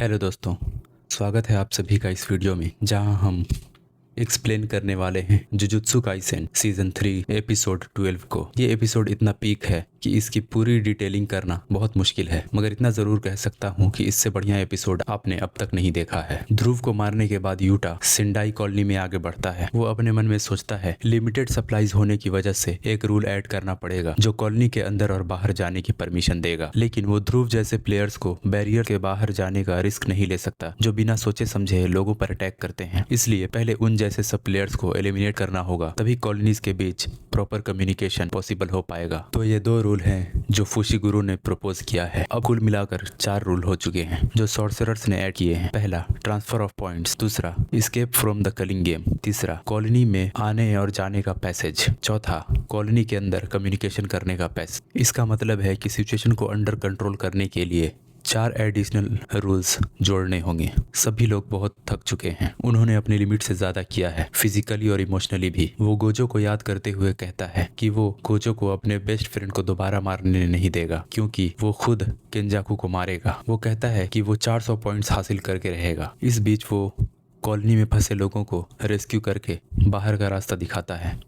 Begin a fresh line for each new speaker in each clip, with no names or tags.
Hello दोस्तों, स्वागत है आप सभी का इस वीडियो में जहां हम एक्सप्लेन करने वाले हैं जुजुत्सु काइसेन सीजन 3 एपिसोड 12 को। ये एपिसोड इतना पीक है कि इसकी पूरी डिटेलिंग करना बहुत मुश्किल है, मगर इतना ज़रूर कह सकता हूँ कि इससे बढ़िया एपिसोड आपने अब तक नहीं देखा है। ध्रुव को मारने के बाद यूटा सिंडाई कॉलोनी में आगे बढ़ता है। वो अपने मन में सोचता है लिमिटेड सप्लाईज होने की वजह से एक रूल ऐड करना पड़ेगा जो कॉलोनी के अंदर और बाहर जाने की परमिशन देगा, लेकिन वो ध्रुव जैसे प्लेयर्स को बैरियर के बाहर जाने का रिस्क नहीं ले सकता जो बिना सोचे समझे लोगों पर अटैक करते हैं। इसलिए पहले उन जैसे सब प्लेयर्स को एलिमिनेट करना होगा, तभी कॉलोनीज के बीच प्रॉपर कम्युनिकेशन पॉसिबल हो पाएगा। तो ये दो रूल हैं जो फुशिगुरु ने प्रपोज किया है। अब कुल मिलाकर 4 रूल हो चुके हैं जो सॉर्सरर्स ने ऐड किए हैं। पहला, ट्रांसफर ऑफ पॉइंट्स। दूसरा, escape from the culling game. तीसरा, कॉलोनी में आने और जाने का पैसेज। चौथा, कॉलोनी के अंदर कम्युनिकेशन करने का पैसेज। इसका मतलब है कि सिचुएशन को अंडर कंट्रोल करने के लिए 4 एडिशनल रूल्स जोड़ने होंगे। सभी लोग बहुत थक चुके हैं, उन्होंने अपनी लिमिट से ज्यादा किया है, फिजिकली और इमोशनली भी। वो गोजो को याद करते हुए कहता है कि वो गोजो को अपने बेस्ट फ्रेंड को दोबारा मारने नहीं देगा क्योंकि वो खुद केंजाकू को मारेगा। वो कहता है कि वो 400 पॉइंट्स हासिल करके रहेगा। इस बीच वो कॉलोनी में फंसे लोगों को रेस्क्यू करके बाहर का रास्ता दिखाता है।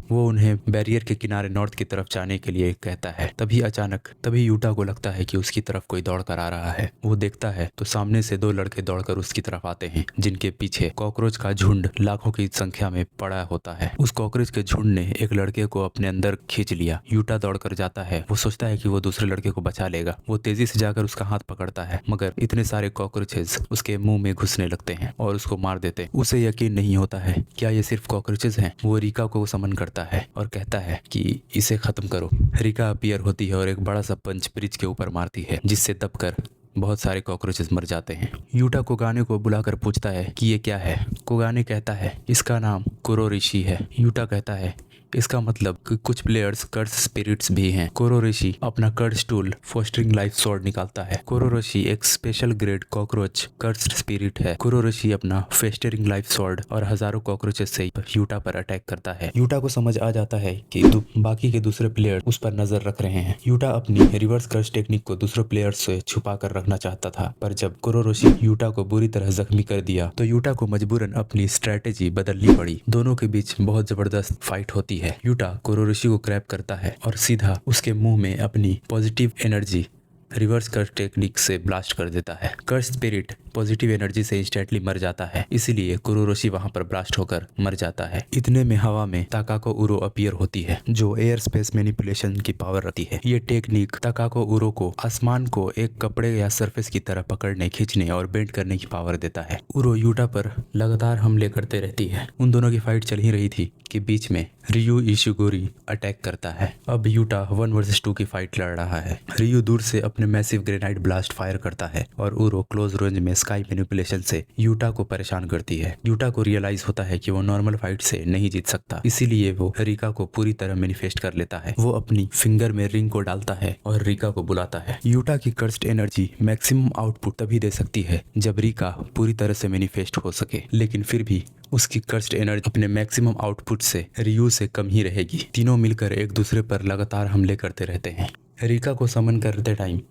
वो उन्हें बैरियर के किनारे नॉर्थ की तरफ जाने के लिए कहता है। तभी यूटा को लगता है कि उसकी तरफ कोई दौड़ कर आ रहा है। वो देखता है तो सामने से 2 लड़के दौड़कर उसकी तरफ आते हैं, जिनके पीछे कॉकरोच का झुंड लाखों की संख्या में पड़ा होता है। उस कॉकरोच के झुंड ने एक लड़के को अपने अंदर खींच लिया। यूटा दौड़कर जाता है। वो सोचता है कि वो दूसरे लड़के को बचा लेगा। वो तेजी से जाकर उसका हाथ पकड़ता है, मगर इतने सारे कॉकरोचेस उसके मुंह में घुसने लगते हैं और उसको मार देते हैं। उसे यकीन नहीं होता है क्या ये सिर्फ कॉकरोचेस हैं। वो रिका को समन करता है और कहता है कि इसे खत्म करो। रिका अपीयर होती है और एक बड़ा सा पंच ब्रिज के ऊपर मारती है, जिससे दबकर बहुत सारे कॉकरोचेस मर जाते हैं। यूटा कोगाने को बुलाकर पूछता है कि ये क्या है। कोगाने कहता है इसका नाम कुरोरिशी है। यूटा कहता है इसका मतलब कि कुछ प्लेयर्स कर्स स्पिरिट्स भी हैं। कुरोरिशी अपना कर्स टूल फोस्टरिंग लाइफ स्वॉर्ड निकालता है। कुरोरिशी एक स्पेशल ग्रेड कॉकरोच कर्स स्पिरिट है। कुरोरिशी अपना फेस्टरिंग लाइफ स्वॉर्ड और हजारों कॉकरोचेस से यूटा पर अटैक करता है। यूटा को समझ आ जाता है कि बाकी के दूसरे प्लेयर उस पर नजर रख रहे हैं। यूटा अपनी रिवर्स कर्स टेक्निक को दूसरे प्लेयर्स से छुपा कर रखना चाहता था, पर जब कुरोरिशी यूटा को बुरी तरह जख्मी कर दिया तो यूटा को मजबूरन अपनी स्ट्रेटेजी बदलनी पड़ी। दोनों के बीच बहुत जबरदस्त फाइट होती है। यूटा कुरोरिशी को ग्रैब करता है और सीधा उसके मुंह में अपनी positive energy reverse curse technique से ब्लास्ट कर देता है। कर्स स्पिरिट पॉजिटिव एनर्जी से इंस्टेंटली मर जाता है, इसीलिए कुरोरिशी वहां पर ब्लास्ट होकर मर जाता है। इतने में हवा में ताकाको उरो अपीयर होती है, जो एयर स्पेस मैनिपुलेशन की पावर रखती है। ये टेक्निक ताकाको उरो को आसमान को एक कपड़े या सरफेस की तरह पकड़ने, खींचने और बेंड करने की पावर देता है। उरो यूटा पर लगातार हमले करते रहती है। उन दोनों की फाइट चल ही रही थी कि बीच में रियू इशिगोरी अटैक करता है। अब यूटा 1 वर्सेस 2 की फाइट लड़ रहा है। रियू दूर से अपने मैसिव ग्रेनाइट ब्लास्ट फायर करता है और उरो क्लोज रेंज में स्काई मैनिपुलेशन से यूटा को परेशान करती है। यूटा को रियलाइज होता है कि वो नॉर्मल फाइट से नहीं जीत सकता, इसीलिए वो रिका को पूरी तरह मैनिफेस्ट कर लेता है। वो अपनी फिंगर में रिंग को डालता है और रिका को बुलाता है। यूटा की कर्स्ड एनर्जी मैक्सिमम आउटपुट तभी दे सकती है जब रिका पूरी तरह से मैनिफेस्ट हो सके, लेकिन फिर भी उसकी कर्स्ड एनर्जी अपने मैक्सिमम आउटपुट से रियू से कम ही रहेगी। तीनों मिलकर एक दूसरे पर लगातार हमले करते रहते हैं। रिका को समन करते टाइम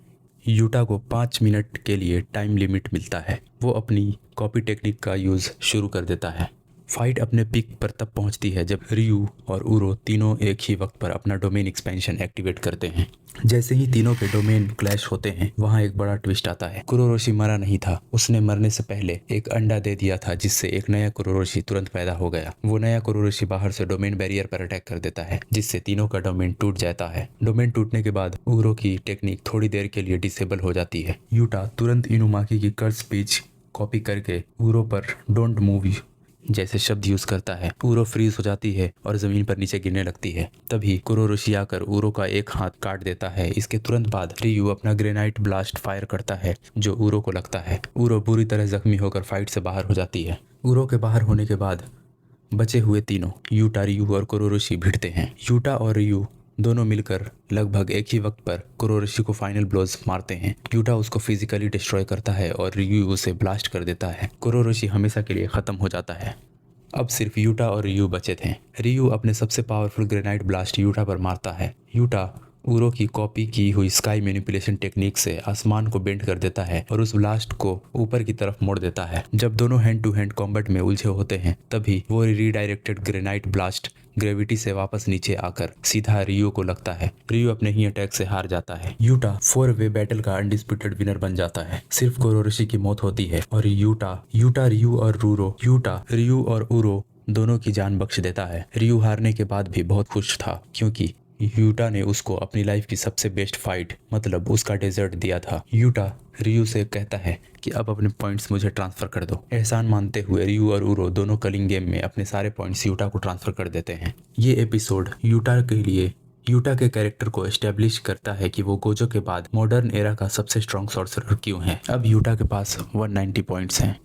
यूटा को 5 मिनट के लिए टाइम लिमिट मिलता है। वो अपनी कॉपी टेक्निक का यूज शुरू कर देता है। फाइट अपने पीक पर तब पहुंचती है जब रियू और उरो तीनों एक ही वक्त पर अपना डोमेन एक्सपेंशन एक्टिवेट करते हैं। जैसे ही तीनों के डोमेन क्लैश होते हैं, वहाँ एक बड़ा ट्विस्ट आता है। कुरोरोशी मरा नहीं था, उसने मरने से पहले एक अंडा दे दिया था, जिससे एक नया कुरोरोशी तुरंत पैदा हो गया। वो नया कुरोरोशी बाहर से डोमेन बैरियर पर अटैक कर देता है, जिससे तीनों का डोमेन टूट जाता है। डोमेन टूटने के बाद उरो की टेक्निक थोड़ी देर के लिए डिसेबल हो जाती है। यूटा तुरंत इनुमाकी की कर्स स्पीच कॉपी करके उरो पर डोंट मूव जैसे शब्द यूज करता है। उरो फ्रीज हो जाती है और जमीन पर नीचे गिरने लगती है। तभी कुरोरोशी आकर उरो का एक हाथ काट देता है। इसके तुरंत बाद रियू अपना ग्रेनाइट ब्लास्ट फायर करता है, जो उरो को लगता है। उरो बुरी तरह जख्मी होकर फाइट से बाहर हो जाती है। उरो के बाहर होने के बाद बचे हुए तीनों यूटा, रियू और कुरोरोशी भिड़ते हैं। यूटा और रियू दोनों मिलकर लगभग एक ही वक्त पर कुरोरोशी को फाइनल ब्लोज मारते हैं। यूटा उसको फिजिकली डिस्ट्रॉय करता है और रियू उसे ब्लास्ट कर देता है। कुरोरोशी हमेशा के लिए खत्म हो जाता है। अब सिर्फ यूटा और रियू बचे थे। रियू अपने सबसे पावरफुल ग्रेनाइट ब्लास्ट यूटा पर मारता है। यूटा उरो की कॉपी की हुई स्काई मैनिपुलेशन टेक्निक से आसमान को बेंड कर देता है और उस ब्लास्ट को ऊपर की तरफ मोड़ देता है। जब दोनों हैंड टू हैंड कॉम्बैट में उलझे होते हैं तभी वो रीडायरेक्टेड ग्रेनाइट ब्लास्ट ग्रेविटी से वापस नीचे आकर सीधा रियो को लगता है। रियो अपने ही अटैक से हार जाता है। यूटा 4-वे बैटल का अनडिस्प्यूटेड विनर बन जाता है। सिर्फ कोरोरोशी की मौत होती है और यूटा रियो और उरो दोनों की जान बख्श देता है। रियो हारने के बाद भी बहुत खुश था क्योंकि यूटा ने उसको अपनी लाइफ की सबसे बेस्ट फाइट मतलब उसका डेजर्ट दिया था। यूटा रियो से कहता है कि अब अपने पॉइंट्स मुझे ट्रांसफर कर दो। एहसान मानते हुए रियो और उरो दोनों कलिंग गेम में अपने सारे पॉइंट्स यूटा को ट्रांसफर कर देते हैं। ये एपिसोड यूटा के कैरेक्टर को एस्टेब्लिश करता है कि वो गोजो के बाद मॉडर्न एरा का सबसे स्ट्रॉन्ग सॉर्सरर क्यों है। अब यूटा के पास 190 पॉइंट्स हैं।